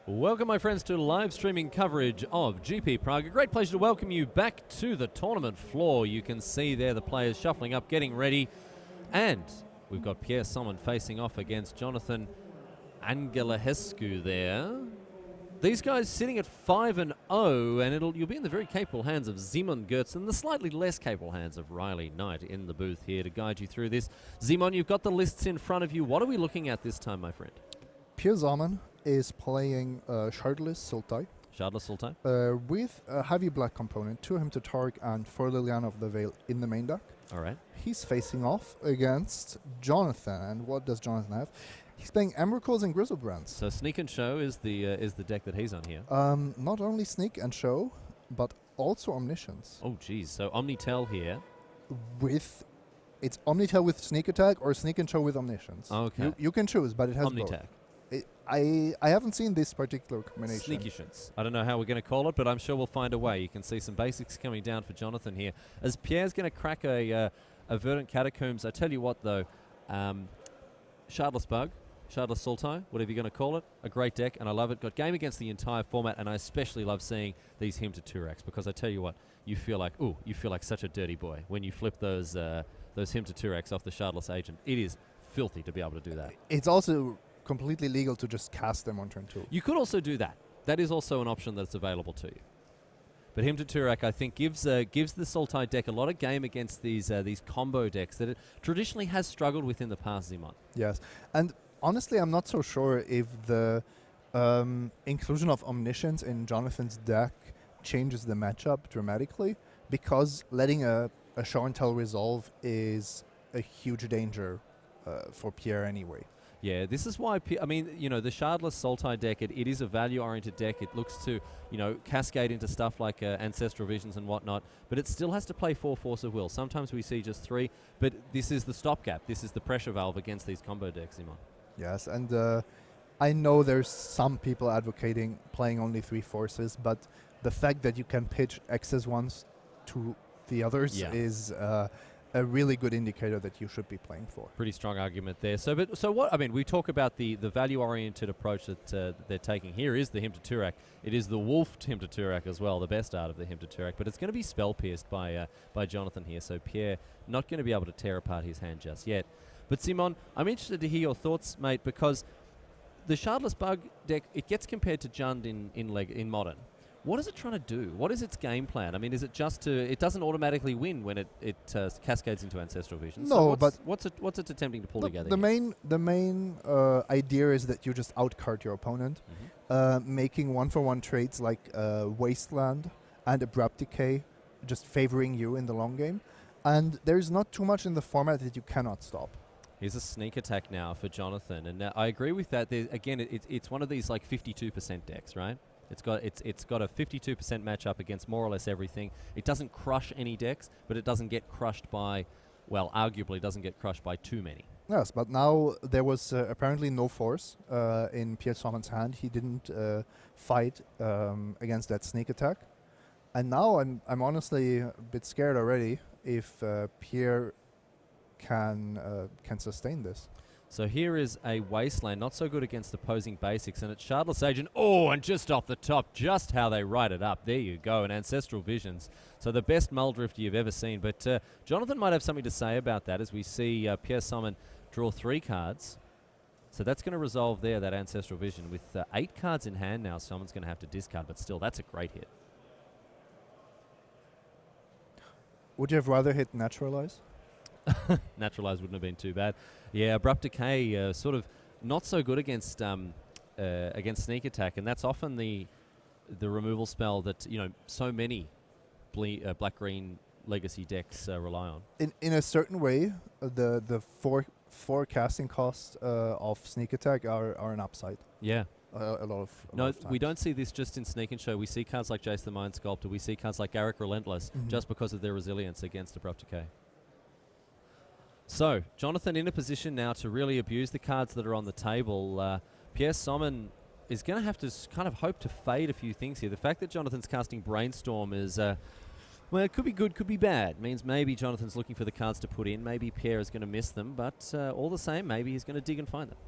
Welcome, my friends, to live streaming coverage of GP Prague. A great pleasure to welcome you back to the tournament floor. You can see there the players shuffling up, getting ready. And we've got Pierre Sommen facing off against Jonathan Anghelescu there. These guys sitting at 5-0, and you'll be in the very capable hands of Simon Goetz and the slightly less capable hands of Riley Knight in the booth here to guide you through this. Simon, you've got the lists in front of you. What are we looking at this time, my friend? Pierre Sommen is playing Shardless Sultai. Shardless Sultai? With a heavy black component, 2 Hymn to Targ and 4 Liliana of the Veil in the main deck. All right. He's facing off against Jonathan. And what does Jonathan have? He's playing Emrakul's and Grizzlebrands. So Sneak and Show is the deck that he's on here. Not only Sneak and Show, but also Omniscience. Oh, geez. So Omnitel here. It's Omnitel with Sneak Attack or Sneak and Show with Omniscience. Okay. You can choose, but it has Omnitech. both. I haven't seen this particular combination. Sneaky-shins. I don't know how we're going to call it, but I'm sure we'll find a way. You can see some basics coming down for Jonathan here. As Pierre's going to crack a Verdant Catacombs, I tell you what, though, Shardless Bug, Shardless Sultai, whatever you're going to call it, a great deck, and I love it. Got game against the entire format, and I especially love seeing these Hymn to Turax, because I tell you what, you feel like such a dirty boy when you flip those Hymn to Turax off the Shardless Agent. It is filthy to be able to do that. It's also completely legal to just cast them on turn 2. You could also do that. That is also an option that's available to you. But Hymn to Turax, I think, gives the Sultai deck a lot of game against these combo decks that it traditionally has struggled with in the past, Simon. Yes, and honestly, I'm not so sure if the inclusion of Omniscience in Jonathan's deck changes the matchup dramatically, because letting a show and tell resolve is a huge danger for Pierre anyway. Yeah, this is why, the Shardless Sultai deck, it is a value-oriented deck. It looks to, cascade into stuff like Ancestral Visions and whatnot, but it still has to play 4 Force of Will. Sometimes we see just 3, but this is the stopgap. This is the pressure valve against these combo decks, Simon. Yes, and I know there's some people advocating playing only 3 forces, but the fact that you can pitch excess ones to the others is a really good indicator that you should be playing for. Pretty strong argument there. So what? I mean, we talk about the value-oriented approach that they're taking. Here is the Hymn to Turax. It is the Wolfed Hymn to Turax as well, the best art of the Hymn to Turax. But it's going to be spell-pierced by Jonathan here. So Pierre not going to be able to tear apart his hand just yet. But Simon, I'm interested to hear your thoughts, mate, because the Shardless Bug deck, it gets compared to Jund in Modern. What is it trying to do? What is its game plan? I mean, is it just it doesn't automatically win when it cascades into Ancestral Vision? No, so but what's it attempting to pull together? The main idea is that you just outcard your opponent, making 1-for-1 trades like Wasteland and Abrupt Decay, just favoring you in the long game. And there's not too much in the format that you cannot stop. Here's a sneak attack now for Jonathan, and I agree with that. Again, it's one of these like 52% decks, right? It's got a 52% matchup against more or less everything. It doesn't crush any decks, but it doesn't get crushed by, well, arguably doesn't get crushed by too many. Yes, but now there was apparently no force in Pierre Sommen's hand. He didn't fight against that sneak attack, and now I'm honestly a bit scared already if Pierre can sustain this. So here is a Wasteland, not so good against opposing basics, and it's Shardless Agent. Oh, and just off the top, just how they write it up. There you go, an Ancestral Visions. So the best Muldrift you've ever seen. But Jonathan might have something to say about that as we see Pierre Sommen draw 3 cards. So that's going to resolve there, that Ancestral Vision. With 8 cards in hand now, Sommen's going to have to discard, but still, that's a great hit. Would you have rather hit Naturalize? Naturalize wouldn't have been too bad. Yeah, Abrupt Decay sort of not so good against Sneak Attack, and that's often the removal spell that so many black-green legacy decks rely on. In a certain way, the four casting costs of Sneak Attack are an upside. Yeah. A lot of times. We don't see this just in Sneak and Show. We see cards like Jace the Mind Sculptor. We see cards like Garrick Relentless just because of their resilience against Abrupt Decay. So, Jonathan in a position now to really abuse the cards that are on the table. Pierre Sommen is going to have to kind of hope to fade a few things here. The fact that Jonathan's casting Brainstorm is, well, it could be good, could be bad. Means maybe Jonathan's looking for the cards to put in. Maybe Pierre is going to miss them. But all the same, maybe he's going to dig and find them.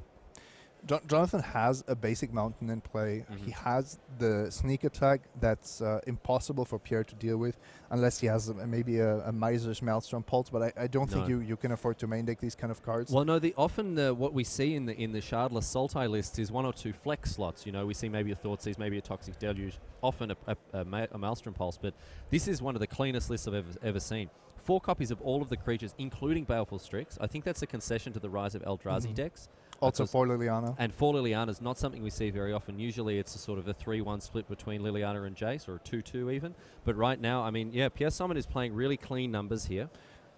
Jonathan has a basic mountain in play. He has the sneak attack that's impossible for Pierre to deal with unless he has maybe a Miser's Maelstrom Pulse, but I don't think you can afford to main deck these kind of cards. Well, no, often what we see in the Shardless Sultai list is 1 or 2 flex slots. You know, we see maybe a Thoughtseize, maybe a Toxic Deluge, often a Maelstrom Pulse, but this is one of the cleanest lists I've ever seen. 4 copies of all of the creatures, including Baleful Strix. I think that's a concession to the rise of Elrazi decks. Also for Liliana. And for Liliana is not something we see very often. Usually it's a sort of a 3-1 split between Liliana and Jace, or a 2-2 even. But right now, I mean, yeah, Pierre Sommen is playing really clean numbers here.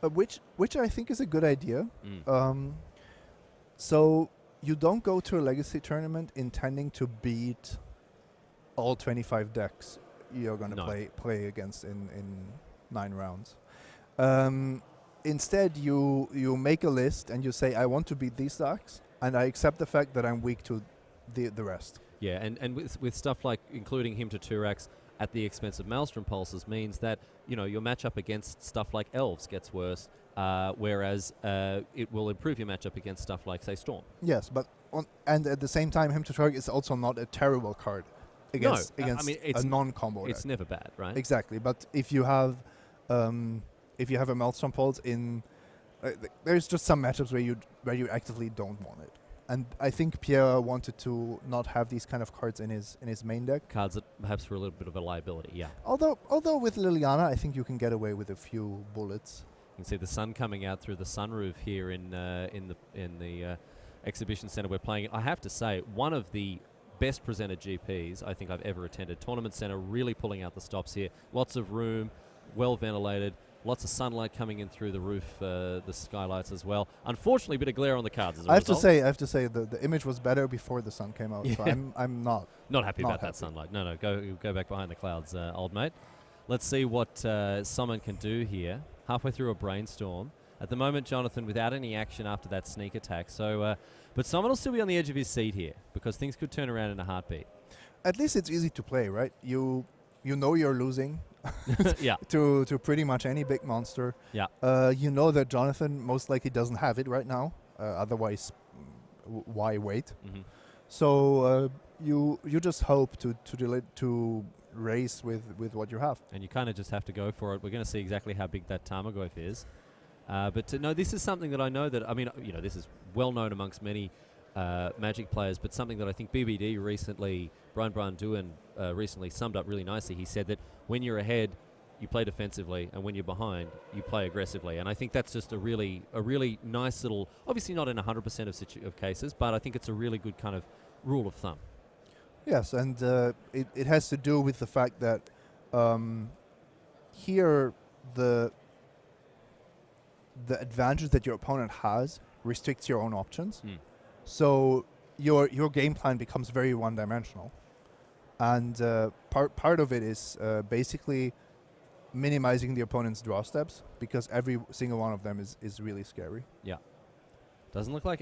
Which I think is a good idea. So you don't go to a Legacy tournament intending to beat all 25 decks you're going to play against in 9 rounds. Instead, you make a list and you say, I want to beat these decks, and I accept the fact that I'm weak to the rest. Yeah, and with stuff like including him to Turax at the expense of Maelstrom Pulses means that, you know, your matchup against stuff like Elves gets worse, whereas it will improve your matchup against stuff like, say, Storm. Yes, but and at the same time, him to Turax is also not a terrible card against I mean, a non-combo It's deck. never bad, right? Exactly, but if you have a Maelstrom Pulse in... there's just some matchups where you actively don't want it, and I think Pierre wanted to not have these kind of cards in his main deck. Cards that perhaps were a little bit of a liability, yeah. Although with Liliana, I think you can get away with a few bullets. You can see the sun coming out through the sunroof here in the exhibition center we're playing. I have to say, one of the best presented GPs I think I've ever attended. Tournament center really pulling out the stops here. Lots of room, well ventilated. Lots of sunlight coming in through the roof, the skylights as well. Unfortunately, a bit of glare on the cards as well. I have to say the image was better before the sun came out. Yeah. So I'm not happy about that sunlight. No, go back behind the clouds, old mate. Let's see what Sommen can do here. Halfway through a brainstorm. At the moment, Jonathan without any action after that sneak attack. So, but Sommen will still be on the edge of his seat here because things could turn around in a heartbeat. At least it's easy to play, right? You know you're losing. Yeah. To pretty much any big monster. Yeah. You know that Jonathan most likely doesn't have it right now. Otherwise, why wait? Mm-hmm. So you just hope to race with what you have. And you kind of just have to go for it. We're going to see exactly how big that Tarmogoyf is. But no, this is something that I know that, I mean, you know, this is well known amongst many Magic players, but something that I think BBD recently, Brian Doohan recently summed up really nicely. He said that when you're ahead, you play defensively, and when you're behind, you play aggressively. And I think that's just a really nice little, obviously not in 100% of cases, but I think it's a really good kind of rule of thumb. Yes, and it has to do with the fact that here the advantage that your opponent has restricts your own options. So your game plan becomes very one-dimensional. And part of it is basically minimizing the opponent's draw steps, because every single one of them is really scary. Yeah. Doesn't look like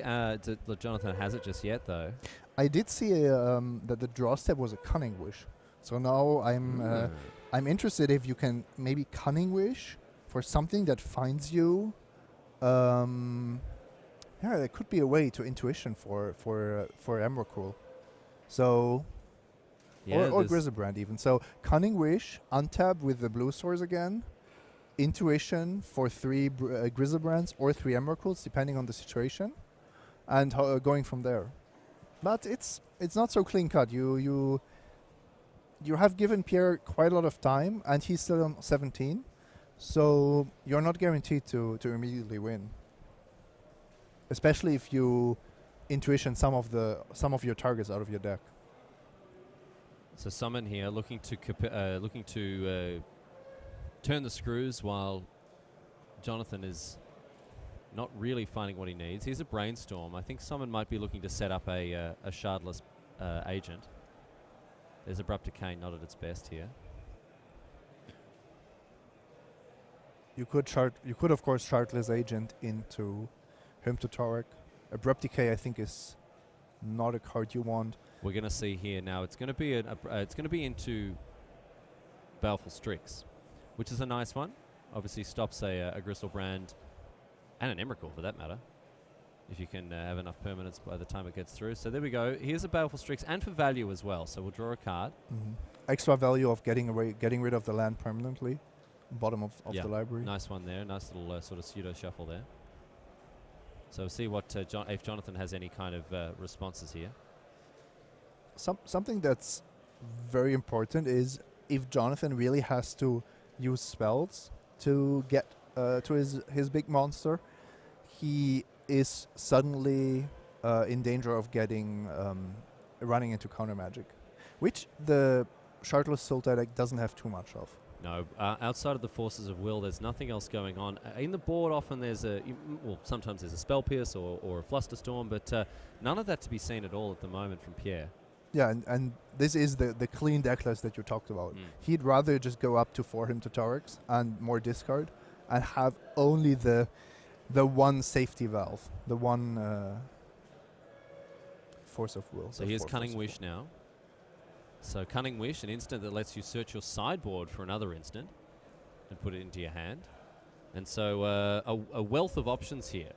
Jonathan has it just yet, though. I did see that the draw step was a Cunning Wish. So now I'm interested if you can maybe Cunning Wish for something that finds you. Yeah, there could be a way to Intuition for Emrakul. So, yeah, or Griselbrand even. So Cunning Wish, untap with the blue source again, Intuition for 3 Griselbrands or 3 Emrakuls, depending on the situation, and going from there. But it's not so clean cut. You have given Pierre quite a lot of time, and he's still on 17, so you're not guaranteed to immediately win. Especially if you Intuition some of your targets out of your deck. So Sommen here looking to turn the screws while Jonathan is not really finding what he needs. Here's a brainstorm. I think Sommen might be looking to set up a shardless agent. There's Abrupt Decay not at its best here. You could of course shardless agent into Hymn to Torek. Abrupt Decay I think is not a card you want. We're going to see here now. It's going to be into Baleful Strix, which is a nice one. Obviously stops a Griselbrand and an Emrakul for that matter. if you can have enough permanence by the time it gets through. So there we go. Here's a Baleful Strix, and for value as well. So we'll draw a card. Extra value of getting rid of the land permanently. Bottom of Yeah, the library. nice one there. Nice little sort of pseudo shuffle there. So we'll see what if Jonathan has any kind of responses here. Something that's very important is if Jonathan really has to use spells to get to his big monster, he is suddenly in danger of getting running into counter magic, which the Shardless Sultai deck doesn't have too much of. No, outside of the Forces of Will, there's nothing else going on. In the board, often there's sometimes there's a Spell Pierce or a Flusterstorm, but none of that to be seen at all at the moment from Pierre. Yeah, and this is the clean deck list that you talked about. He'd rather just go up to 4 Hymtotaurics and more discard and have only the one safety valve, the one Force of Will. So here's Cunning Wish now. So Cunning Wish, an instant that lets you search your sideboard for another instant and put it into your hand. And so a wealth of options here.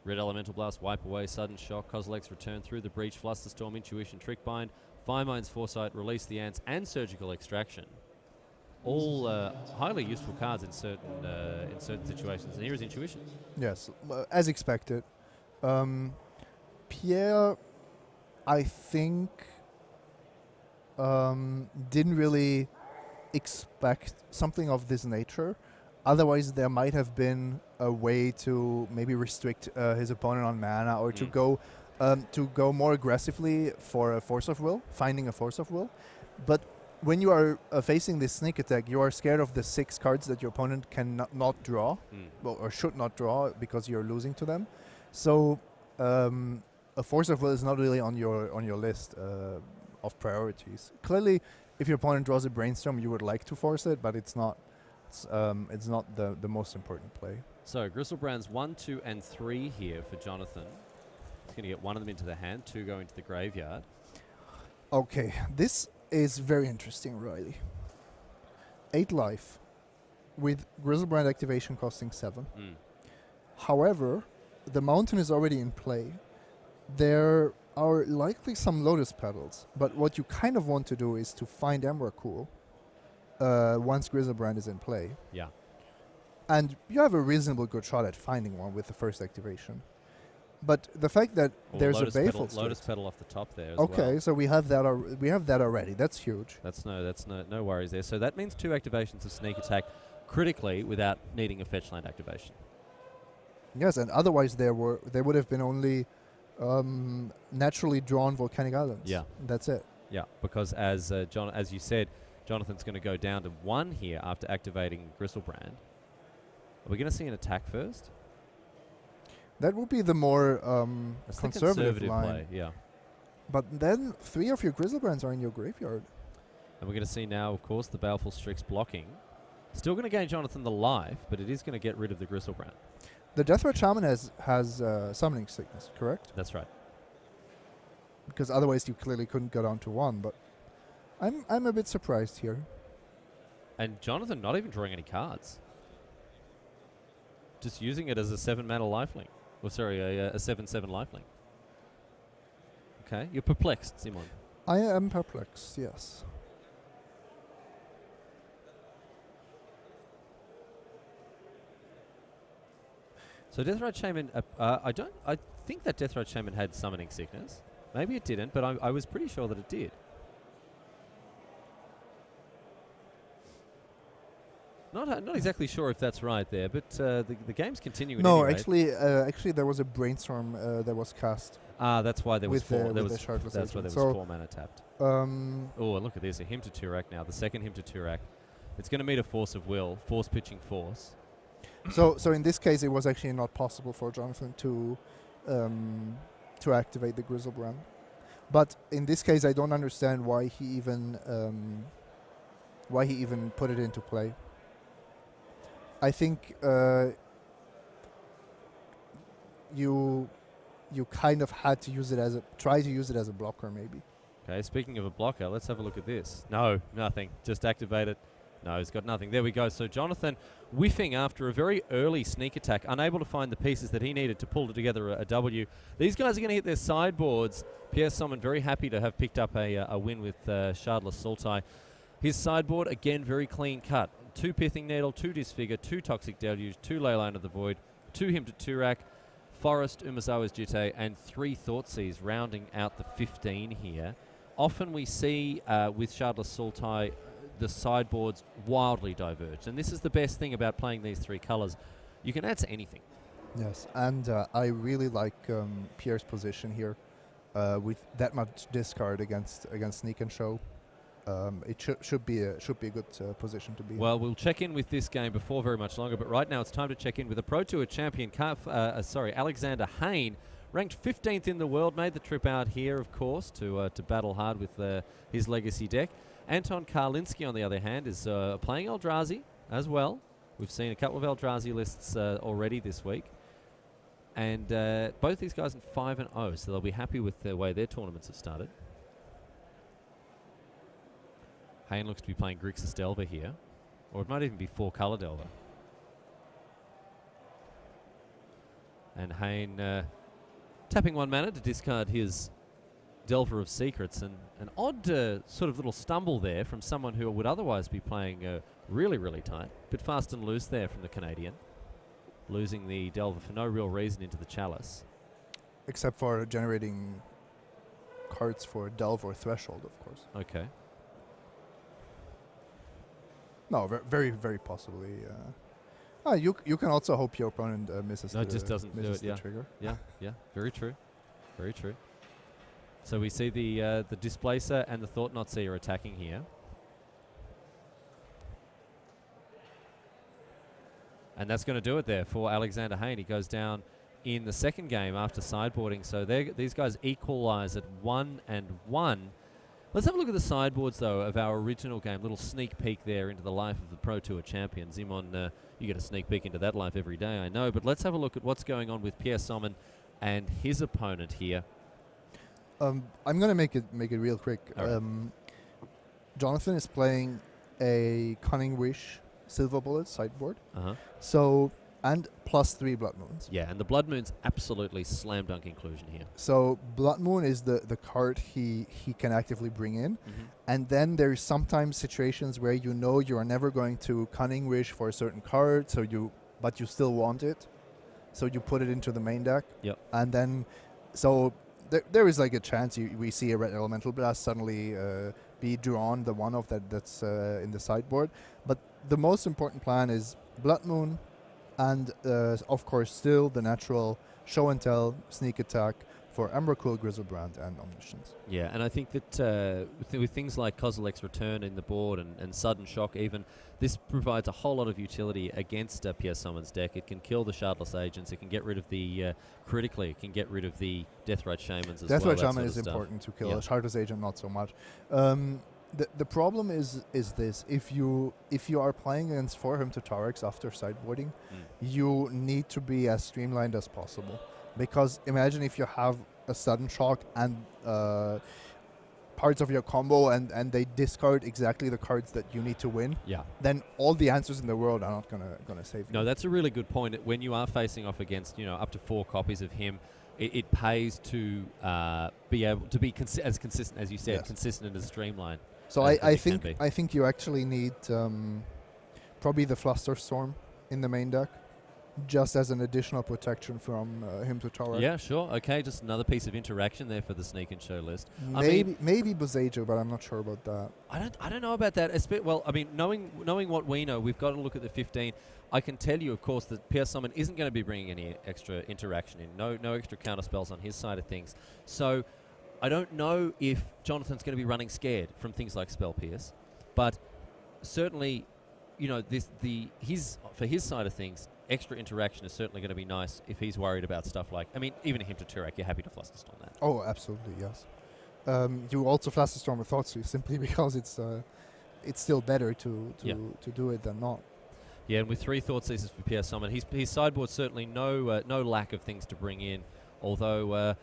Red Elemental Blast, Wipe Away, Sudden Shock, Kozilek's Return, Through the Breach, Flusterstorm, Intuition, Trickbind, Firemind's Foresight, Release the Ants, and Surgical Extraction. All highly useful cards in certain situations. And here is Intuition. Yes, as expected. Pierre, I think, didn't really expect something of this nature. Otherwise, there might have been a way to maybe restrict his opponent on mana, or to go more aggressively for a Force of Will, finding a Force of Will. But when you are facing this sneak attack, you are scared of the 6 cards that your opponent can not draw, or should not draw because you're losing to them. So a Force of Will is not really on your list of priorities. Clearly, if your opponent draws a Brainstorm, you would like to force it, but it's not. It's not the most important play. So Gristlebrands 1, 2, and 3 here for Jonathan. He's going to get one of them into the hand, 2 go into the graveyard. Okay, this is very interesting, Riley. 8 life, with Grizzlebrand activation costing 7. However, the mountain is already in play. There are likely some Lotus Petals, but what you kind of want to do is to find Emrakul once Grizzlebrand is in play. Yeah. And you have a reasonable good shot at finding one with the first activation. But the fact that there's a Baleful Strix. Lotus Petal off the top there as okay, well. so we have that already. That's huge. That's no worries there. So that means 2 activations of Sneak Attack critically without needing a fetch land activation. Yes, and otherwise there would have been only naturally drawn Volcanic Islands. Yeah. That's it. Yeah, because as you said, Jonathan's going to go down to 1 here after activating Gristlebrand. Are we going to see an attack first? That would be the more conservative line. Play, yeah. But then 3 of your Grizzlebrands are in your graveyard. And we're going to see now, of course, the Baleful Strix blocking. Still going to gain Jonathan the life, but it is going to get rid of the Gristlebrand. The Deathrat Shaman has Summoning Sickness, correct? That's right. Because otherwise you clearly couldn't go down to 1, but I'm a bit surprised here. And Jonathan not even drawing any cards. Just using it as a 7-mana lifelink. Or sorry, a 7/7 lifelink. Okay, you're perplexed, Simon. I am perplexed, yes. So Deathrat Shaman, I think that Deathrat Shaman had Summoning Sickness. Maybe it didn't, but I was pretty sure that it did. Not exactly sure if that's right there, but the game's continuing. No, anyway. actually, there was a Brainstorm that was cast. That's why there was 4. That's why there was 4 mana tapped. Oh, look at this! A Hymn to Turak now. The second Hymn to Turak. It's going to meet a Force of Will, Force pitching Force. So in this case, it was actually not possible for Jonathan to activate the Grizzlebrand. But in this case, I don't understand why he even put it into play. I think you kind of had to use it try to use it as a blocker, maybe. Okay, speaking of a blocker, let's have a look at this. No, nothing. Just activate it. No, he's got nothing. There we go. So Jonathan whiffing after a very early sneak attack, unable to find the pieces that he needed to pull together a W. These guys are going to hit their sideboards. Pierre Sommen very happy to have picked up a win with Shardless Sultai. His sideboard, again, very clean cut. 2 Pithing Needle, 2 Disfigure, 2 Toxic Deluge, 2 Leyline of the Void, 2 Hymn to Turak, Forest, Umazawa's Jitte, and 3 Thoughtseize, rounding out the 15 here. Often we see with Shardless Sultai the sideboards wildly diverged, and this is the best thing about playing these 3 colours. You can add to anything. Yes, and I really like Pierre's position here with that much discard against Sneak and Show. It should be a good position to be in. Well, we'll check in with this game before very much longer, but right now it's time to check in with a Pro Tour champion, Alexander Hayne, ranked 15th in the world, made the trip out here, of course, to battle hard with his legacy deck. Anton Karlinski, on the other hand, is playing Elrazi as well. We've seen a couple of Elrazi lists already this week. And both these guys are 5-0, so they'll be happy with the way their tournaments have started. Hayne looks to be playing Grixis Delver here. Or it might even be 4-color Delver. And Hayne tapping 1 mana to discard his Delver of Secrets, and an odd sort of little stumble there from someone who would otherwise be playing really, really tight. Bit fast and loose there from the Canadian. Losing the Delver for no real reason into the Chalice. Except for generating cards for Delve or Threshold, of course. Okay. No, very, very possibly. You can also hope your opponent misses No, it just doesn't do it, the trigger. Yeah, very true. Very true. So we see the Displacer and the Thought-Knot Seer attacking here. And that's going to do it there for Alexander Hayne. He goes down in the second game after sideboarding. So these guys equalize at 1-1. Let's have a look at the sideboards, though, of our original game. Little sneak peek there into the life of the Pro Tour champion. Zimon, you get a sneak peek into that life every day, I know. But let's have a look at what's going on with Pierre Sommen and his opponent here. I'm going to make it real quick. Right. Jonathan is playing a Cunning Wish Silver Bullet sideboard. Uh-huh. So, and +3 Blood Moons. Yeah, and the Blood Moon's absolutely slam dunk inclusion here. So Blood Moon is the card he can actively bring in. Mm-hmm. And then there's sometimes situations where you know you are never going to Cunning Wish for a certain card, but you still want it. So you put it into the main deck. Yep. And then, so there is like a chance we see a Red Elemental Blast suddenly be drawn, the one of that's in the sideboard. But the most important plan is Blood Moon, and of course still the natural Show and Tell, Sneak Attack for Emrakul, Grizzlebrand, and Omniscience. Yeah, and I think that with things like Kozilek's Return in the board and Sudden Shock even, this provides a whole lot of utility against Pierre Sommen's deck. It can kill the Shardless Agents, it can get rid of the, critically, it can get rid of the Deathrite Shamans as well. Deathrite Shaman is important to kill. Yeah. A Shardless Agent, not so much. The problem is this: if you are playing against 4 Hymn to Taureks after sideboarding, you need to be as streamlined as possible. Because imagine if you have a Sudden Shock and parts of your combo and they discard exactly the cards that you need to win. Yeah. Then all the answers in the world are not gonna save you. No, that's a really good point. When you are facing off against up to 4 copies of him, it pays to be able to be as consistent as you said, consistent and as streamlined. So I think you actually need probably the Flusterstorm in the main deck, just as an additional protection from Hymn to Taurek. Yeah, sure. Okay, just another piece of interaction there for the Sneak and Show list. Maybe Boseiju, but I'm not sure about that. I don't know about that. Well, I mean, knowing what we know, we've got to look at the 15. I can tell you, of course, that Pierre Sommen isn't going to be bringing any extra interaction in. No extra counter spells on his side of things. So I don't know if Jonathan's going to be running scared from things like Spell Pierce, but certainly, for his side of things, extra interaction is certainly going to be nice if he's worried about stuff like, even a Hymn to Turak, you're happy to Flusterstorm that. Oh, absolutely, yes. You also Flusterstorm with Thoughtseize simply because it's still better to do it than not. Yeah, and with 3 Thoughtseizes for Pierre Sommen, his sideboard certainly no lack of things to bring in, although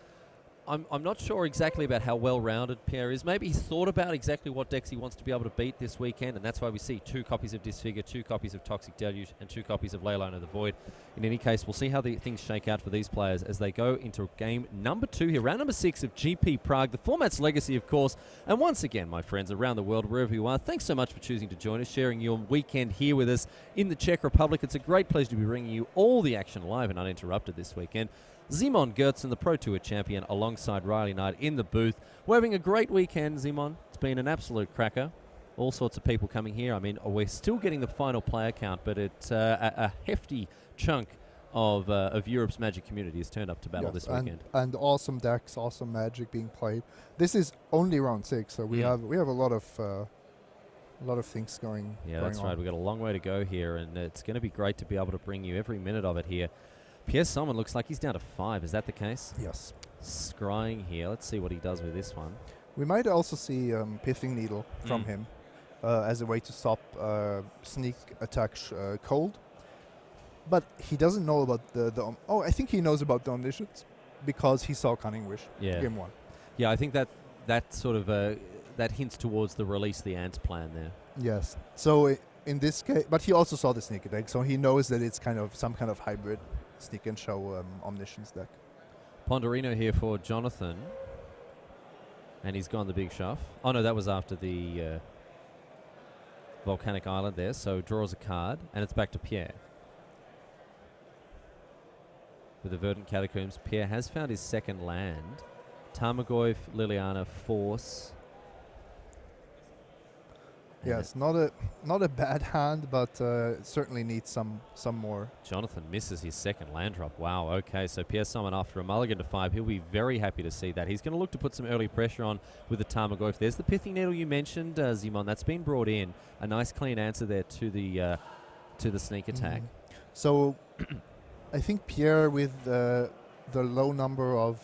I'm not sure exactly about how well-rounded Pierre is. Maybe he's thought about exactly what decks he wants to be able to beat this weekend, and that's why we see 2 copies of Disfigure, 2 copies of Toxic Deluge, and 2 copies of Leyline of the Void. In any case, we'll see how the things shake out for these players as they go into game number 2 here, round number 6 of GP Prague. The format's legacy, of course. And once again, my friends around the world, wherever you are, thanks so much for choosing to join us, sharing your weekend here with us in the Czech Republic. It's a great pleasure to be bringing you all the action live and uninterrupted this weekend. Simon Gertzen, the Pro Tour champion, alongside Riley Knight in the booth. We're having a great weekend, Simon. It's been an absolute cracker. All sorts of people coming here. I mean, we're still getting the final player count, but it's a hefty chunk of Europe's Magic community has turned up to battle this weekend. And awesome decks, awesome Magic being played. This is only round 6, so we have a lot of things going. Yeah, going that's on. right. We've got a long way to go here, and it's going to be great to be able to bring you every minute of it here. Pierre Sommen looks like he's down to 5. Is that the case? Yes. Scrying here. Let's see what he does with this one. We might also see Pithing Needle from him as a way to stop sneak attack cold. But he doesn't know about the I think he knows about the Omniscience because he saw Cunning Wish game 1. Yeah, I think that sort of that hints towards the release the ants plan there. Yes. So in this case, but he also saw the sneak attack, so he knows that it's kind of some kind of hybrid sneak and show Omniscience deck. Ponderino here for Jonathan. And he's gone the big shove. Oh, no, that was after the Volcanic Island there. So draws a card, and it's back to Pierre. With the Verdant Catacombs, Pierre has found his second land. Tarmogoyf, Liliana, Force. Yes, not a bad hand, but certainly needs some more. Jonathan misses his second land drop. Wow, okay, so Pierre Sommen after a mulligan to 5. He'll be very happy to see that. He's going to look to put some early pressure on with the Tarmogoyf. There's the Pithing Needle you mentioned, Simon. That's been brought in. A nice clean answer there to the sneak attack. So I think Pierre, with the low number of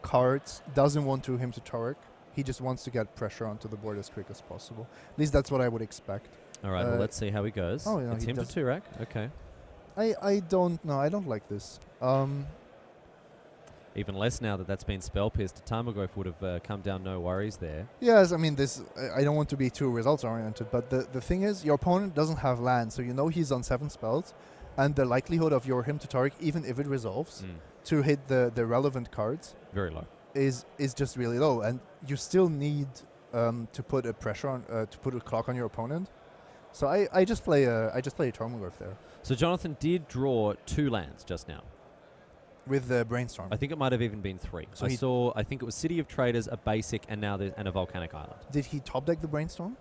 cards, doesn't want him to Torek. He just wants to get pressure onto the board as quick as possible. At least that's what I would expect. All right, well, let's see how he goes. Oh, yeah, it's him to Turak. Okay. I don't know. I don't like this. Even less now that's been spell pierced. Tarmogoyf would have come down no worries there. Yes, I mean, this. I don't want to be too results oriented, but the thing is, your opponent doesn't have land, so you know he's on 7 spells, and the likelihood of him to Torek, even if it resolves, to hit the relevant cards, very low. Is just really low, and you still need to put a pressure on to put a clock on your opponent. So I just play a Tarmogoyf there. So Jonathan did draw 2 lands just now with the Brainstorm. I think it might have even been 3. So I think it was City of Traders, a basic, and now and a Volcanic Island. Did he top deck the Brainstorm?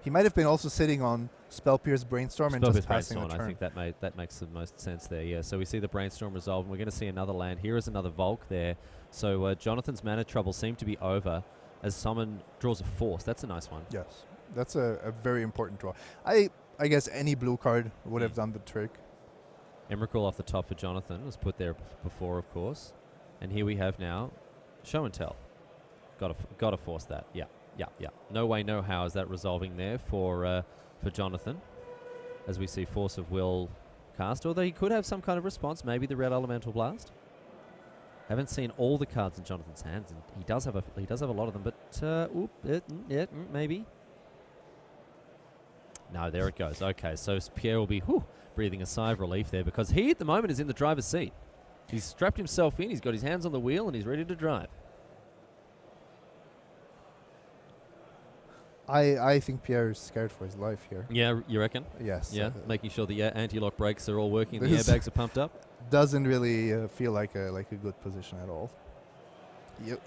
He might have been also sitting on Spell Pierce Brainstorm and just passing the turn. I think that makes the most sense there. Yeah. So we see the Brainstorm resolve, and we're going to see another land. Here is another Volk there. So Jonathan's mana trouble seemed to be over as Sommen draws a Force. That's a nice one. Yes, that's a very important draw. I guess any blue card would have done the trick. Emrakul off the top for Jonathan was put there before, of course, and here we have now Show and Tell. Got to force that. Yeah. No way, no how is that resolving there for Jonathan, as we see Force of Will cast. Although he could have some kind of response, maybe the Red Elemental Blast. Haven't seen all the cards in Jonathan's hands, and he does have a lot of them. But maybe. No, there it goes. Okay, so Pierre will be breathing a sigh of relief there, because he at the moment is in the driver's seat. He's strapped himself in. He's got his hands on the wheel, and he's ready to drive. I think Pierre is scared for his life here. Yeah, you reckon? Yes. Yeah, making sure the anti-lock brakes are all working, the airbags are pumped up. Doesn't really feel like a good position at all.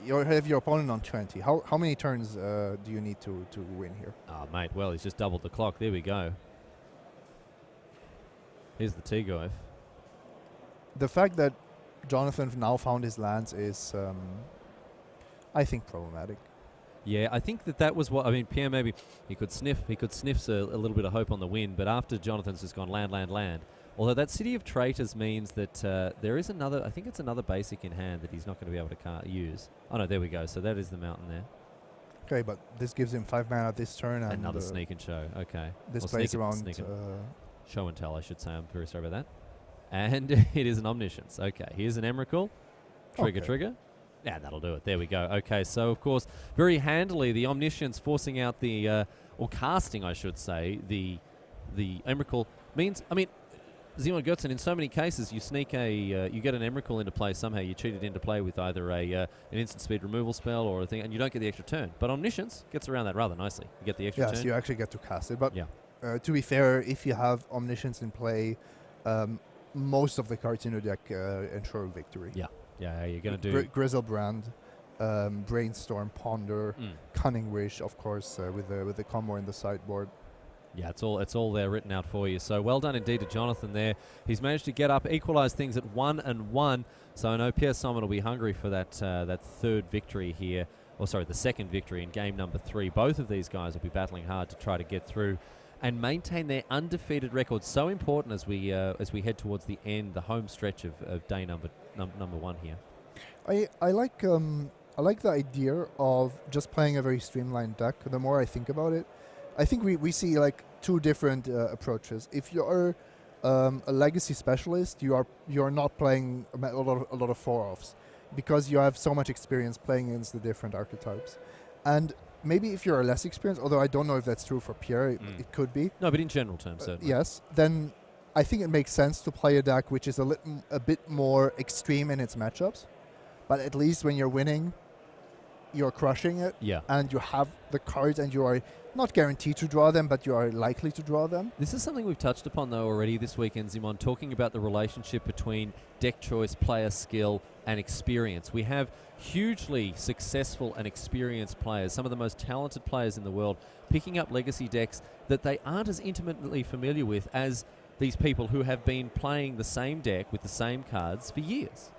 You have your opponent on 20. How many turns do you need to win here? Oh, mate, well, he's just doubled the clock. There we go. Here's the T-Goif. The fact that Jonathan now found his lands is, I think, problematic. Yeah, I think that was what, I mean, Pierre maybe, he could sniff a little bit of hope on the win, but after Jonathan's just gone land, although that City of Traitors means that there is another, I think it's another basic in hand that he's not going to be able to use. Oh no, there we go, so that is the mountain there. Okay, but this gives him 5 mana this turn. And another Sneak and Show, okay. This plays around... Show and Tell, I should say, I'm very sorry about that. And it is an Omniscience. Okay, here's an Emrakul. Trigger. Yeah, that'll do it. There we go. Okay, so of course, very handily, the Omniscience forcing out the, or casting, I should say, the Emrakul means, I mean, Simon Götzen, in so many cases, you sneak you get an Emrakul into play somehow. You cheat it into play with either an instant speed removal spell or a thing, and you don't get the extra turn. But Omniscience gets around that rather nicely. You get the extra turn. Yes, you actually get to cast it. But yeah. To be fair, if you have Omniscience in play, most of the cards in your deck ensure victory. Yeah, you're going to do... Grizzlebrand, Brainstorm, Ponder, Cunning Wish, of course, with the combo in the sideboard. Yeah, it's all there written out for you. So well done indeed to Jonathan there. He's managed to get up, equalise things at 1-1. So I know Pierre Sommen will be hungry for that third victory here. Or sorry, the second victory in game number 3. Both of these guys will be battling hard to try to get through and maintain their undefeated record. So important as we head towards the end, the home stretch of day number 1 here. I like the idea of just playing a very streamlined deck. The more I think about it, I think we see like two different approaches. If you're a legacy specialist, you are not playing a lot of 4-offs because you have so much experience playing against the different archetypes. And maybe if you're less experienced, although I don't know if that's true for Pierre, it could be. No, but in general terms, certainly. Yes, then I think it makes sense to play a deck which is a bit more extreme in its matchups. But at least when you're winning, you're crushing it. Yeah. And you have the cards and you are not guaranteed to draw them, but you are likely to draw them. This is something we've touched upon, though, already this weekend, Simon, talking about the relationship between deck choice, player skill, and experience. We have hugely successful and experienced players, some of the most talented players in the world, picking up legacy decks that they aren't as intimately familiar with as these people who have been playing the same deck with the same cards for years.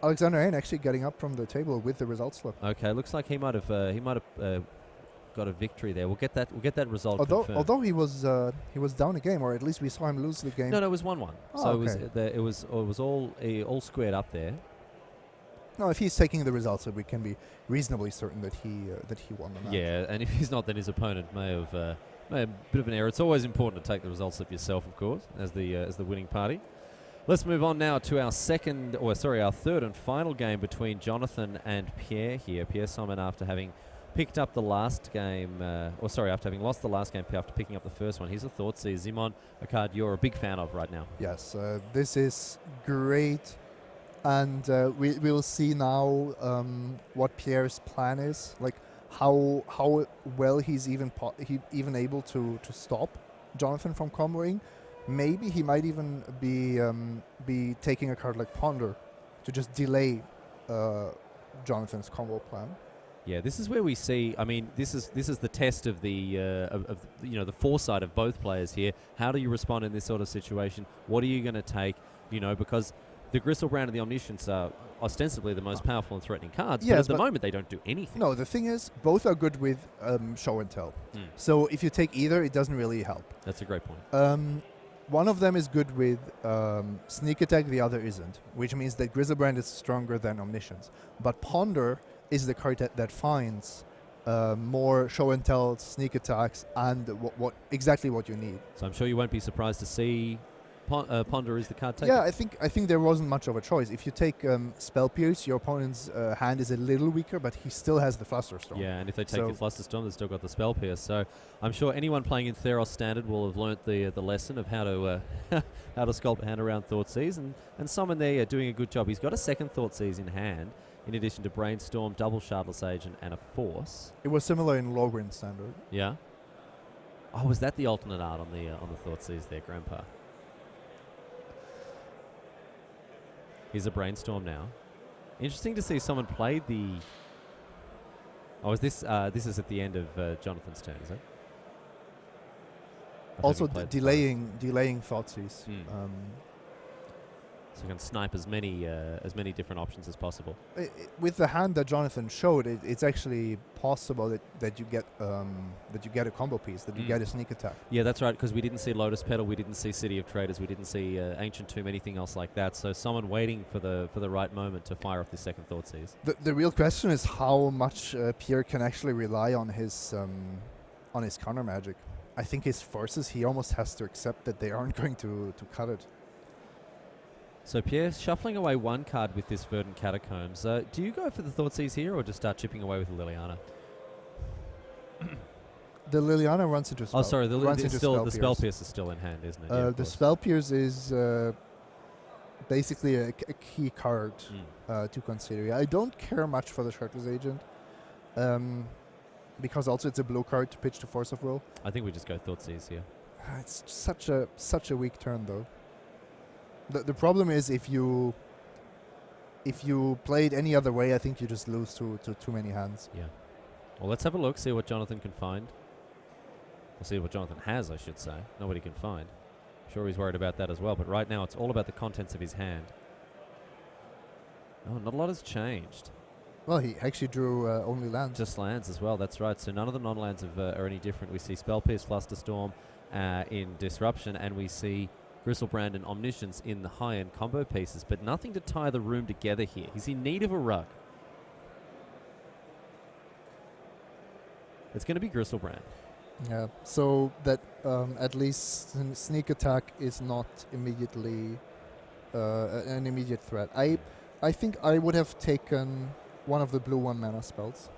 Alexander Hayne actually getting up from the table with the result slip. Okay, looks like he might have got a victory there. We'll get that result confirmed. Although he was down a game, or at least we saw him lose the game. No, it was 1-1. Oh, so okay. it was all squared up there. No, if he's taking the results, we can be reasonably certain that he won the match. Yeah, and if he's not, then his opponent may have made a bit of an error. It's always important to take the results slip yourself, of course, as the winning party. Let's move on now to our third and final game between Jonathan and Pierre here. Pierre Sommen, after having picked up the last game, after having lost the last game, after picking up the first one. Here's a Thoughtseize. Simon, a card you're a big fan of right now. Yes, this is great. And we'll see now what Pierre's plan is, like how well he's even able to stop Jonathan from comboing. Maybe he might even be taking a card like Ponder to just delay Jonathan's combo plan. Yeah, this is where we see. I mean, this is the test of the the foresight of both players here. How do you respond in this sort of situation? What are you going to take? Because the Grizzlebrand and the Omniscience are ostensibly the most powerful and threatening cards, yes, but at the moment they don't do anything. No, the thing is, both are good with show and tell. So if you take either, it doesn't really help. That's a great point. One of them is good with sneak attack, the other isn't, which means that Grizzlebrand is stronger than Omniscience. But Ponder is the card that finds more show and tell, sneak attacks, and exactly what you need. So I'm sure you won't be surprised to see Ponder is the card taken. Yeah, I think there wasn't much of a choice. If you take Spell Pierce, your opponent's hand is a little weaker, but he still has the Flusterstorm. Yeah, and if they take the Flusterstorm, they've still got the Spell Pierce. So I'm sure anyone playing in Theros Standard will have learnt the lesson of how to how to sculpt a hand around Thoughtseize, and Sommen there doing a good job. He's got a second Thoughtseize in hand, in addition to Brainstorm, double Shardless Agent, and a Force. It was similar in Lowwind Standard. Yeah. Oh, was that the alternate art on the Thoughtseize there, Grandpa? Here's a Brainstorm now. Interesting to see someone play the... Oh, is this is at the end of Jonathan's turn, is it? Also delaying Thoughtseize. So you can snipe as many different options as possible. With the hand that Jonathan showed, it's actually possible that you get a combo piece, that you get a sneak attack. Yeah, that's right, because we didn't see Lotus Petal, we didn't see City of Traders, we didn't see Ancient Tomb, anything else like that. So someone waiting for the right moment to fire off the second Thoughtseize. The real question is how much Pierre can actually rely on his counter magic. I think his forces, he almost has to accept that they aren't going to cut it. So Pierre shuffling away one card with this Verdant Catacombs. Do you go for the Thoughtseize here or just start chipping away with the Liliana? The Liliana runs into spell. Oh, sorry, runs into the Spell Pierce. Pierce is still in hand, isn't it? Yeah, of The course. Spell Pierce is basically a key card to consider. I don't care much for the Shirtless Agent, because also it's a blue card to pitch to Force of Will. I think we just go Thoughtseize here. It's such a weak turn though. The problem is if you play it any other way, I think you just lose to too many hands. Yeah. Well, let's have a look, see what Jonathan can find. We'll see what Jonathan has, I should say. Not what he can find. I'm sure he's worried about that as well, but right now it's all about the contents of his hand. Oh, not a lot has changed. Well, he actually drew only lands. Just lands as well, that's right. So none of the non-lands are any different. We see Spell Pierce, Flusterstorm in Disruption, and we see Gristlebrand and Omniscience in the high-end combo pieces, but nothing to tie the room together here. He's in need of a rug. It's going to be Gristlebrand. Yeah, so that at least sneak attack is not immediately an immediate threat. I think I would have taken one of the blue 1-mana spells,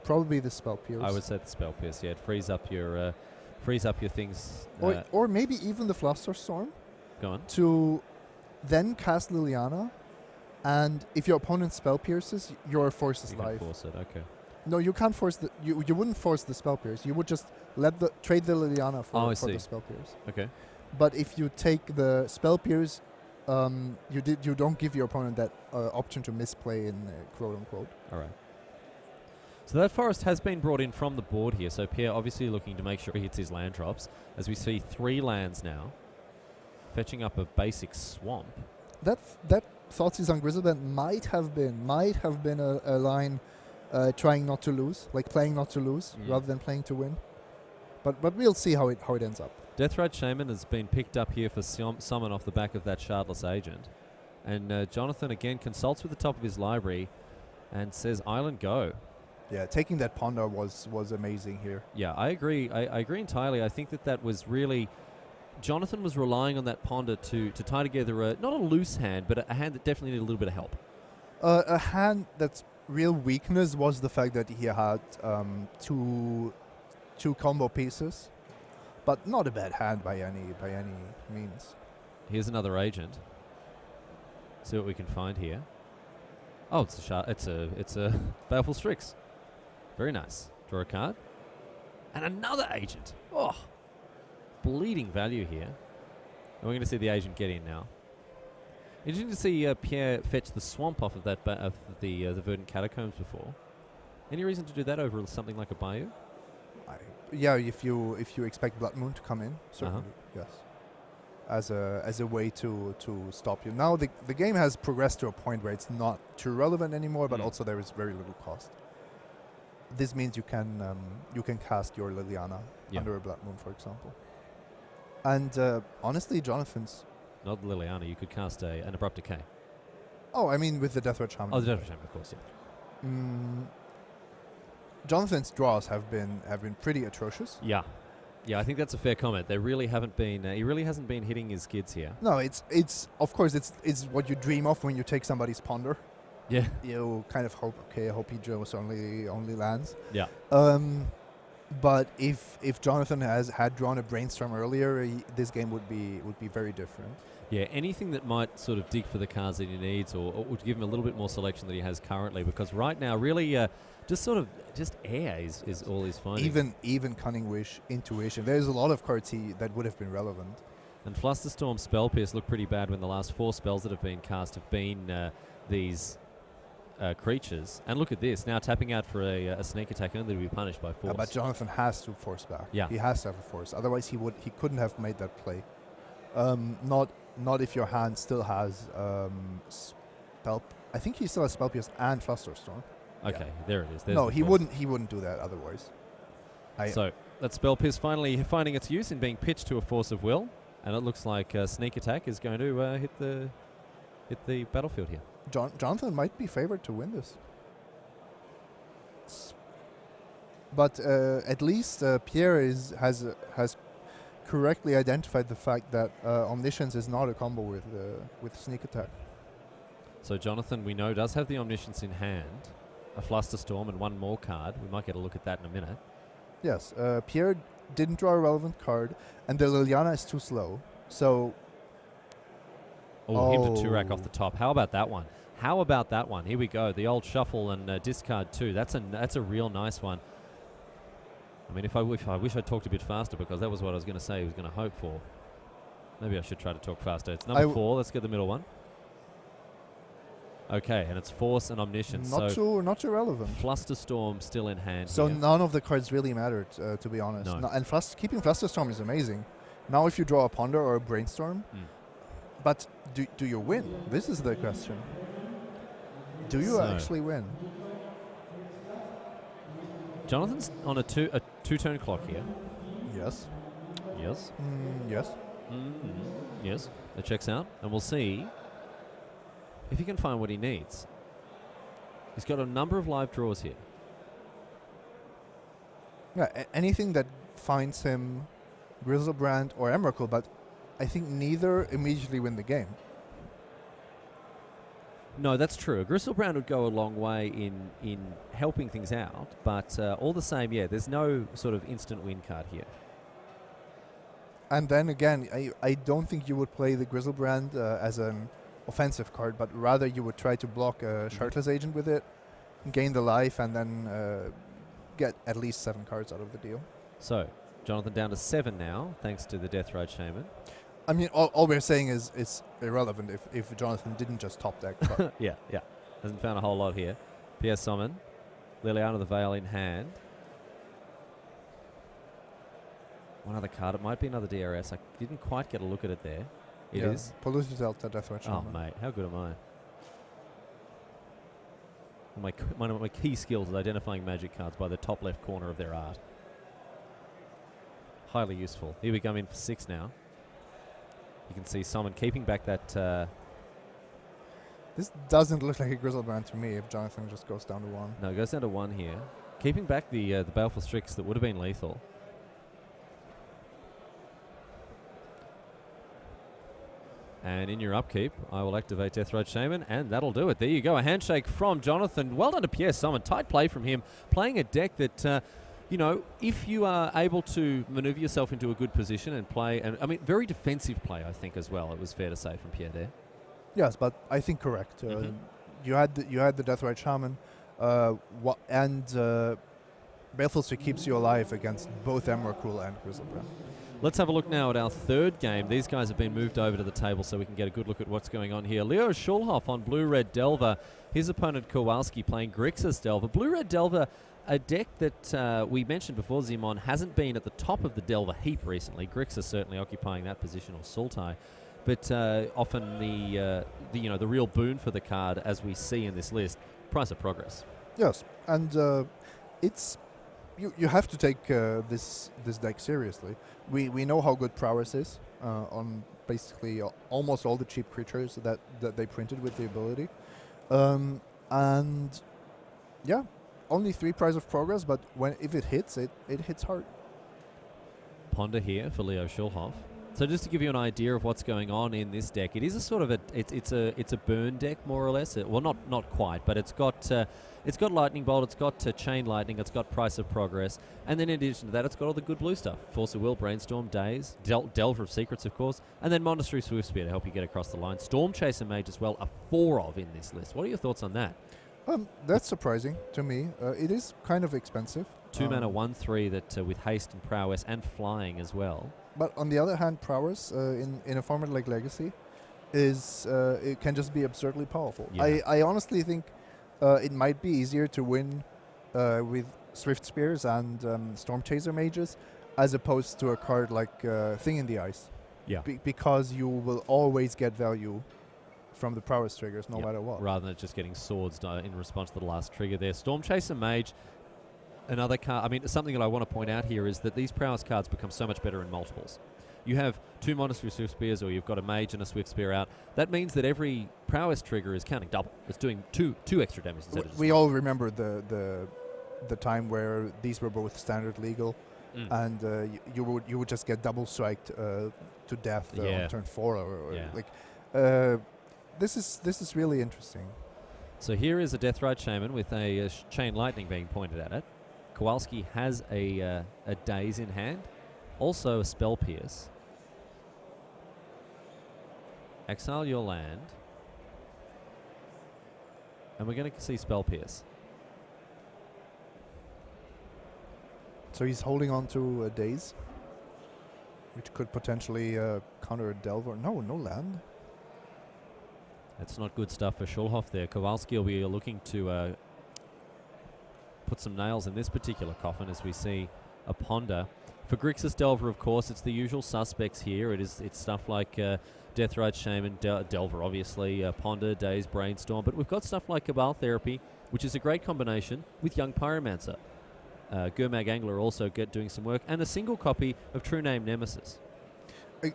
probably the Spell Pierce. I would say the Spell Pierce. Yeah, it frees up your things. Or maybe even the Flusterstorm Go on. to then cast Liliana, and if your opponent Spell Pierces, your force is You can life. force it. Okay. No, you can't force you wouldn't force the Spell Pierce. You would just trade the Liliana for the Spell Pierce. Okay. But if you take the Spell Pierce, you don't give your opponent that option to misplay in quote unquote. All right. So that forest has been brought in from the board here. So Pierre obviously looking to make sure he hits his land drops. As we see 3 lands now, fetching up a basic swamp. That Thoughtseize on Grizzlebrand might have been a line trying not to lose, like playing not to lose rather than playing to win. But we'll see how it ends up. Deathrite Shaman has been picked up here for Sommen off the back of that Shardless Agent. And Jonathan again consults with the top of his library and says, Island go. Yeah, taking that Ponder was amazing here. Yeah, I agree. I agree entirely. I think that was really... Jonathan was relying on that Ponder to tie together not a loose hand, but a hand that definitely needed a little bit of help. A hand that's real weakness was the fact that he had two combo pieces, but not a bad hand by any means. Here's another agent. See what we can find here. Oh, it's a Baleful Strix. Very nice. Draw a card. And another agent. Oh, bleeding value here. And we're going to see the agent get in now. Interesting to see Pierre fetch the swamp off of that of the Verdant Catacombs before. Any reason to do that over something like a Bayou? Yeah, if you expect Blood Moon to come in, certainly, yes. As a way to stop you. Now the game has progressed to a point where it's not too relevant anymore, but also there is very little cost. This means you can cast your Liliana under a Blood Moon, for example. And honestly, Jonathan's... Not Liliana, you could cast an Abrupt Decay. Oh, I mean with the Deathrite Shaman. Oh, the Deathrite Shaman, of course, yeah. Jonathan's draws have been pretty atrocious. Yeah, I think that's a fair comment. They really haven't been. He really hasn't been hitting his skids here. No, it's of course it's what you dream of when you take somebody's Ponder. Yeah. You kind of hope, okay, I hope he draws only lands. Yeah. But if Jonathan had drawn a Brainstorm earlier, this game would be very different. Yeah, anything that might sort of dig for the cards that he needs, or would give him a little bit more selection than he has currently, because right now, really, just air is all he's finding. Even Cunning Wish, Intuition. There's a lot of cards that would have been relevant. And Flusterstorm, Spell Pierce look pretty bad when the last 4 spells that have been cast have been these creatures. And look at this, now tapping out for a sneak attack only to be punished by force. But Jonathan has to force back. Yeah. He has to have a force. Otherwise he couldn't have made that play. Not if your hand still has Spell... I think he still has Spell Pierce and Flusterstorm. Okay, there it is. There's no, the he force. wouldn't do that otherwise. So that Spell Pierce finally finding its use in being pitched to a Force of Will, and it looks like Sneak Attack is going to hit the battlefield here. Jonathan might be favored to win this. But at least Pierre has correctly identified the fact that Omniscience is not a combo with Sneak Attack. So Jonathan, we know, does have the Omniscience in hand, a Flusterstorm and one more card. We might get a look at that in a minute. Yes, Pierre didn't draw a relevant card, and the Liliana is too slow. So... Him to Turak off the top. How about that one? How about that one? Here we go. The old shuffle and discard 2. That's a real nice one. I mean, I wish I talked a bit faster, because that was what I was going to say he was going to hope for. Maybe I should try to talk faster. It's number 4. Let's get the middle one. Okay, and it's Force and Omniscience. Not too relevant. Flusterstorm still in hand. So here. none of the cards really mattered, to be honest. No. And keeping Flusterstorm is amazing. Now if you draw a Ponder or a Brainstorm, but do you win? This is the question. Do you actually win? Jonathan's on a two-turn clock here. Yes. Yes. Yes. Yes. It checks out, and we'll see if he can find what he needs. He's got a number of live draws here. Yeah, anything that finds him Griselbrand or Emrakul, but I think neither immediately win the game. No, that's true. A Griselbrand would go a long way in helping things out, but all the same, yeah, there's no sort of instant win card here. And then again, I don't think you would play the Griselbrand as an offensive card, but rather you would try to block a Shardless Agent with it, gain the life, and then get at least 7 cards out of the deal. So, Jonathan down to 7 now, thanks to the Deathrite Shaman. I mean, all we're saying is it's irrelevant if Jonathan didn't just top deck. Yeah. Hasn't found a whole lot here. Pierre Sommen, Liliana the Veil in hand. One other card. It might be another DRS. I didn't quite get a look at it there. It is. Polluted Delta, Deathrite Shaman. Oh, mate. How good am I? One of my key skills is identifying magic cards by the top left corner of their art. Highly useful. Here we come in for 6 now. You can see Sommen keeping back that... This doesn't look like a Griselbrand to me if Jonathan just goes down to 1. No, it goes down to 1 here. Keeping back the Baleful Strix that would have been lethal. And in your upkeep, I will activate Deathrite Shaman, and that'll do it. There you go, a handshake from Jonathan. Well done to Pierre Sommen. Tight play from him, playing a deck that... you know, if you are able to maneuver yourself into a good position and play, and I mean, very defensive play, I think, as well. It was fair to say from Pierre there. Yes, but I think correct. You had the Deathrite Shaman, and Baleful Strix keeps you alive against both Emrakul and Griselbrand. Let's have a look now at our third game. These guys have been moved over to the table so we can get a good look at what's going on here. Leo Schulhof on Blue-Red Delver. His opponent Kowalski playing Grixis Delver. Blue-Red Delver, a deck that we mentioned before, Zimon, hasn't been at the top of the Delver heap recently. Grixis certainly occupying that position, or Sultai. But often the real boon for the card, as we see in this list, Price of Progress. Yes, and it's... You have to take this deck seriously. We know how good Prowess is on basically almost all the cheap creatures that they printed with the ability. And yeah, only 3 Price of Progress, but if it hits, it hits hard. Ponder here for Leo Schulhof. So just to give you an idea of what's going on in this deck, it is a sort of it's a burn deck more or less. Well, not quite, but it's got Lightning Bolt, it's got Chain Lightning, it's got Price of Progress, and then in addition to that, it's got all the good blue stuff: Force of Will, Brainstorm, Daze, Delver of Secrets, of course, and then Monastery Swiftspear to help you get across the line. Storm Chaser Mage as well, a 4 of in this list. What are your thoughts on that? That's surprising to me. It is kind of expensive. 2 mana, 1/3 that with haste and prowess and flying as well. But on the other hand, Prowess in a format like Legacy is it can just be absurdly powerful. Yeah. I honestly think it might be easier to win with Swift Spears and Storm Chaser Mages as opposed to a card like Thing in the Ice. Yeah. Because you will always get value from the Prowess triggers no matter what. Rather than just getting swords in response to the last trigger there. Storm Chaser Mage, another card. I mean, something that I want to point out here is that these Prowess cards become so much better in multiples. You have 2 Monastery Swift Spears, or you've got a Mage and a Swift Spear out. That means that every Prowess trigger is counting double. It's doing two extra damage instead of just we all remember the time where these were both standard legal, and you would just get double striked to death on turn 4 or like. This is really interesting. So here is a Deathrite Shaman with a Chain Lightning being pointed at it. Kowalski has a Daze in hand, also a Spell Pierce. Exile your land, and we're going to see Spell Pierce. So he's holding on to a Daze, which could potentially counter a Delver. No land. That's not good stuff for Schulhof there. Kowalski will be looking to put some nails in this particular coffin as we see a Ponder. For Grixis Delver, of course, it's the usual suspects here. It's stuff like Deathrite Shaman, Delver, obviously, Ponder, Daze, Brainstorm. But we've got stuff like Cabal Therapy, which is a great combination with Young Pyromancer. Gurmag Angler also doing some work, and a single copy of True Name Nemesis.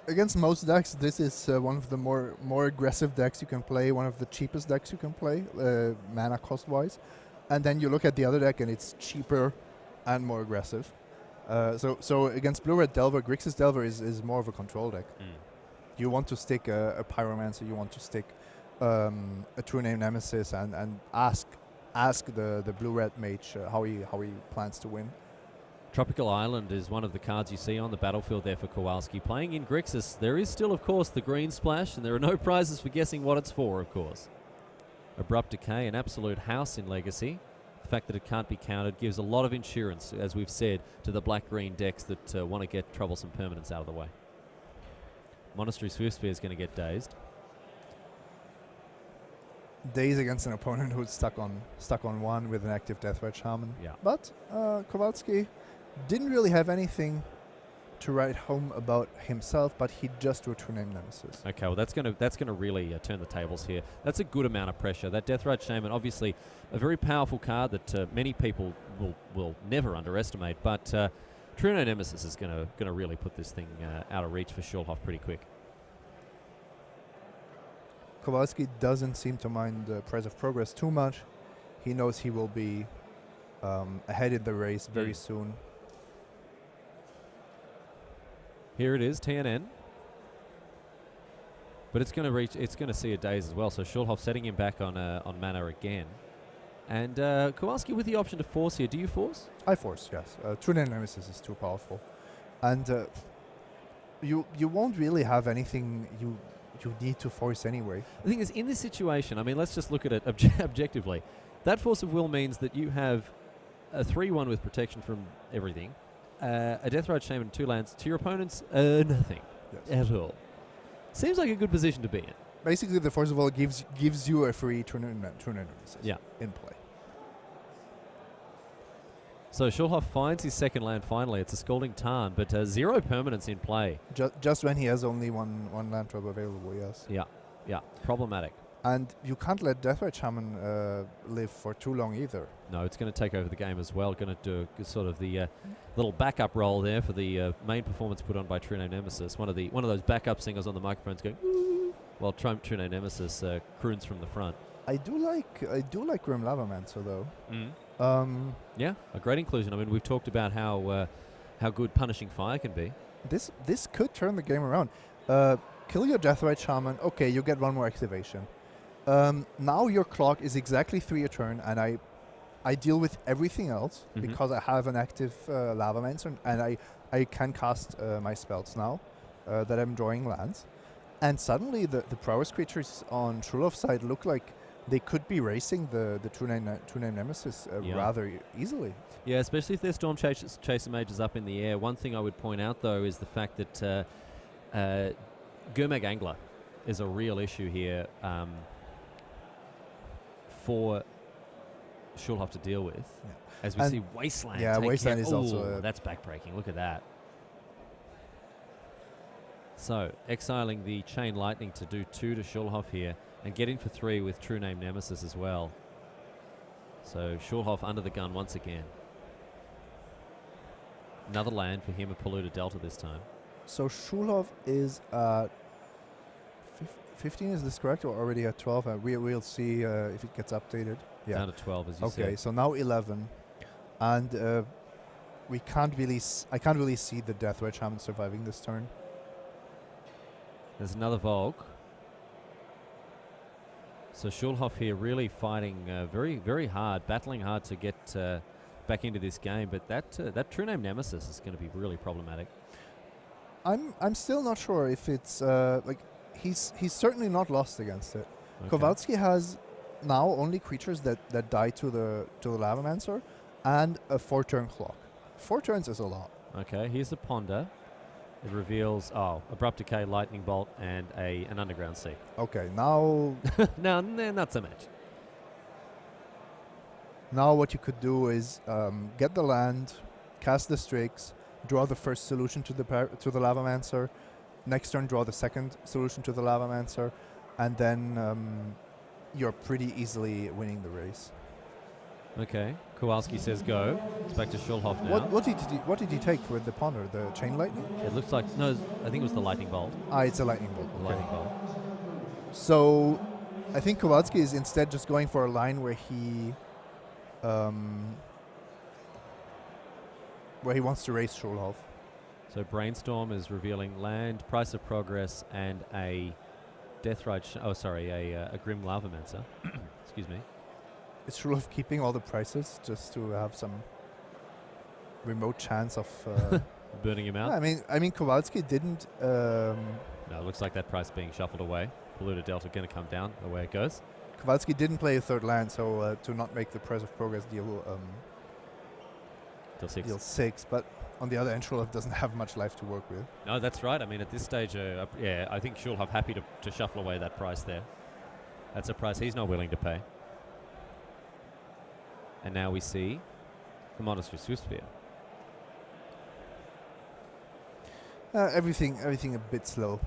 Against most decks, this is one of the more aggressive decks you can play, one of the cheapest decks you can play, mana cost-wise. And then you look at the other deck, and it's cheaper and more aggressive. So against Blue-Red Delver, Grixis Delver is more of a control deck. You want to stick a Pyromancer, you want to stick a True Name Nemesis, and ask the Blue-Red Mage how he plans to win. Tropical Island is one of the cards you see on the battlefield there for Kowalski. Playing in Grixis, there is still, of course, the green splash, and there are no prizes for guessing what it's for, of course. Abrupt Decay, an absolute house in Legacy. The fact that it can't be countered gives a lot of insurance, as we've said, to the black-green decks that want to get troublesome permanents out of the way. Monastery Swiftspear is going to get dazed. Daze against an opponent who's stuck on one with an active Deathrite Shaman. Yeah. But Kowalski didn't really have anything to write home about himself, but he just drew True Name Nemesis. Okay, well that's gonna really turn the tables here. That's a good amount of pressure. That Deathrite Shaman, obviously a very powerful card that many people will never underestimate. But True Name Nemesis is gonna really put this thing out of reach for Schulhof pretty quick. Kowalski doesn't seem to mind the price of progress too much. He knows he will be ahead in the race very soon. Here it is, TNN. But it's going to see a Daze as well. So Schulhof setting him back on mana again. And Kowalski with the option to force here. Do you force? I force, yes. True Name Nemesis is too powerful. And you won't really have anything you need to force anyway. The thing is, in this situation, I mean, let's just look at it objectively. That Force of Will means that you have a 3-1 with protection from everything, a Deathrite Shaman, 2 lands, to your opponent's nothing at all. Seems like a good position to be in. Basically, the Force of Will gives you a free True Name Nemesis in play. So Schulhof finds his second land finally. It's a Scalding Tarn, but 0 permanents in play. Just when he has only one land drop available, yes. Yeah, problematic. And you can't let Deathrite Shaman live for too long either. No, it's going to take over the game as well. Going to do sort of the little backup role there for the main performance put on by True Name Nemesis. One of those backup singers on the microphones going, "Ooh," while True Name Nemesis croons from the front. I do like Grim Lavamancer though. Yeah, a great inclusion. I mean, we've talked about how good Punishing Fire can be. This could turn the game around. Kill your Deathrite Shaman. Okay, you get 1 more activation. Now your clock is exactly 3 a turn, and I deal with everything else because I have an active Lavamancer, and I can cast my spells now that I'm drawing lands. And suddenly the prowess creatures on Schulhof's side look like they could be racing the True Name Nemesis rather easily. Yeah, especially if their Storm Chaser Mage is up in the air. One thing I would point out, though, is the fact that Gurmag Angler is a real issue here for Schulhof to deal with. Yeah. As we see Wasteland. Yeah, Wasteland is also... that's backbreaking. Look at that. So, exiling the Chain Lightning to do 2 to Schulhof here, and getting for 3 with True Name Nemesis as well. So, Schulhof under the gun once again. Another land for him, a Polluted Delta this time. So, Schulhof is at 15, is this correct, or already at 12? We'll see if it gets updated. Down to 12, as you said. Okay, so now 11. And we can't really. I can't really see the Death Wedge Hammond surviving this turn. There's another Volk. So Schulhof here really fighting very, very hard, battling hard to get back into this game. But that true name Nemesis is going to be really problematic. I'm still not sure if it's like he's certainly not lost against it. Okay. Kowalski has now only creatures that die to the Lavamancer and a 4-turn clock. 4 turns is a lot. Okay, here's the Ponder. It reveals, Abrupt Decay, Lightning Bolt, and an Underground Sea. Okay, now No, not so much. now what you could do is get the land, cast the Strix, draw the first solution to the Lavamancer. Next turn, draw the second solution to the Lavamancer, and then you're pretty easily winning the race. Okay, Kowalski says go. It's back to Schulhof now. What did he take with the Ponder? The Chain Lightning? It looks like, no, I think it was the Lightning Bolt. It's a Lightning Bolt. The Lightning Bolt. So I think Kowalski is instead just going for a line where he wants to race Schulhof. So Brainstorm is revealing land, Price of Progress, and a Death Ride. A Grim Lavamancer. Excuse me. Is Schulhof keeping all the prices just to have some remote chance of burning him out? Yeah, I mean Kowalski didn't. No, it looks like that price being shuffled away. Polluted Delta going to come down. Away it goes. Kowalski didn't play a third land, so to not make the Price of Progress deal Deal 6. But on the other end, Schulhof doesn't have much life to work with. No, that's right. I mean, at this stage, I think Schulhof happy to shuffle away that price there. That's a price he's not willing to pay. And now we see the Monastery Swiftspear. Everything a bit slow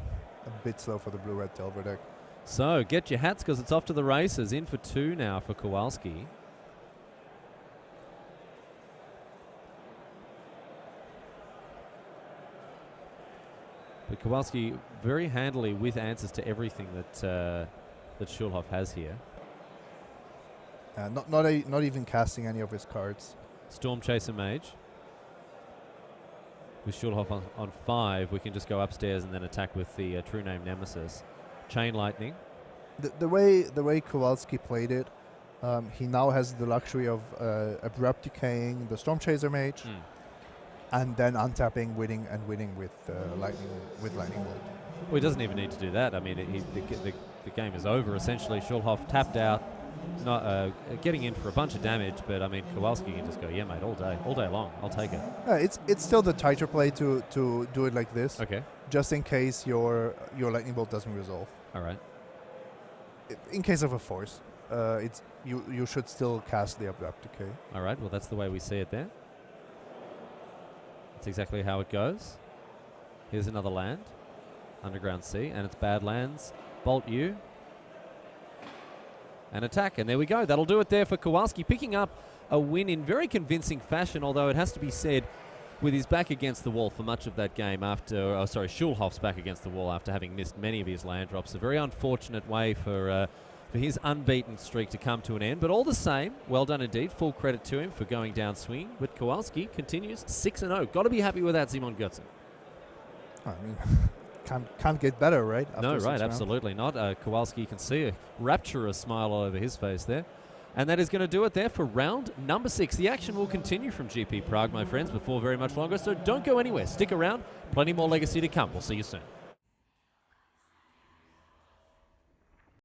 for the blue-red Delver deck. So get your hats because it's off to the races. In for 2 now for Kowalski. But Kowalski very handily with answers to everything that Schulhof has here. Not even casting any of his cards. Storm Chaser Mage. With Schulhof on 5, we can just go upstairs and then attack with the true name Nemesis. Chain Lightning. The way Kowalski played it, he now has the luxury of Abrupt Decaying the Storm Chaser Mage, and then untapping, winning with Lightning Bolt. Well, he doesn't even need to do that. I mean, the game is over essentially. Schulhof tapped out, not getting in for a bunch of damage, but I mean Kowalski can just go, yeah, mate, all day long. I'll take it. It's still the tighter play to do it like this. Okay. Just in case your Lightning Bolt doesn't resolve. All right. In case of a force, you should still cast the Abrupt Decay. All right. Well, that's the way we see it there. That's exactly how it goes. Here's another land, Underground Sea, and it's Badlands. Bolt you. And attack, and there we go. That'll do it there for Kowalski, picking up a win in very convincing fashion, although it has to be said, with his back against the wall for much of that game Schulhof's back against the wall after having missed many of his land drops. A very unfortunate way for his unbeaten streak to come to an end, but all the same, well done indeed. Full credit to him for going down swinging, but Kowalski continues 6-0. Got to be happy with that, Simon Götzen. I mean, can't get better, right? No, right, absolutely not. Kowalski, you can see a rapturous smile all over his face there. And that is going to do it there for round number 6. The action will continue from GP Prague, my friends, before very much longer, so don't go anywhere. Stick around. Plenty more Legacy to come. We'll see you soon.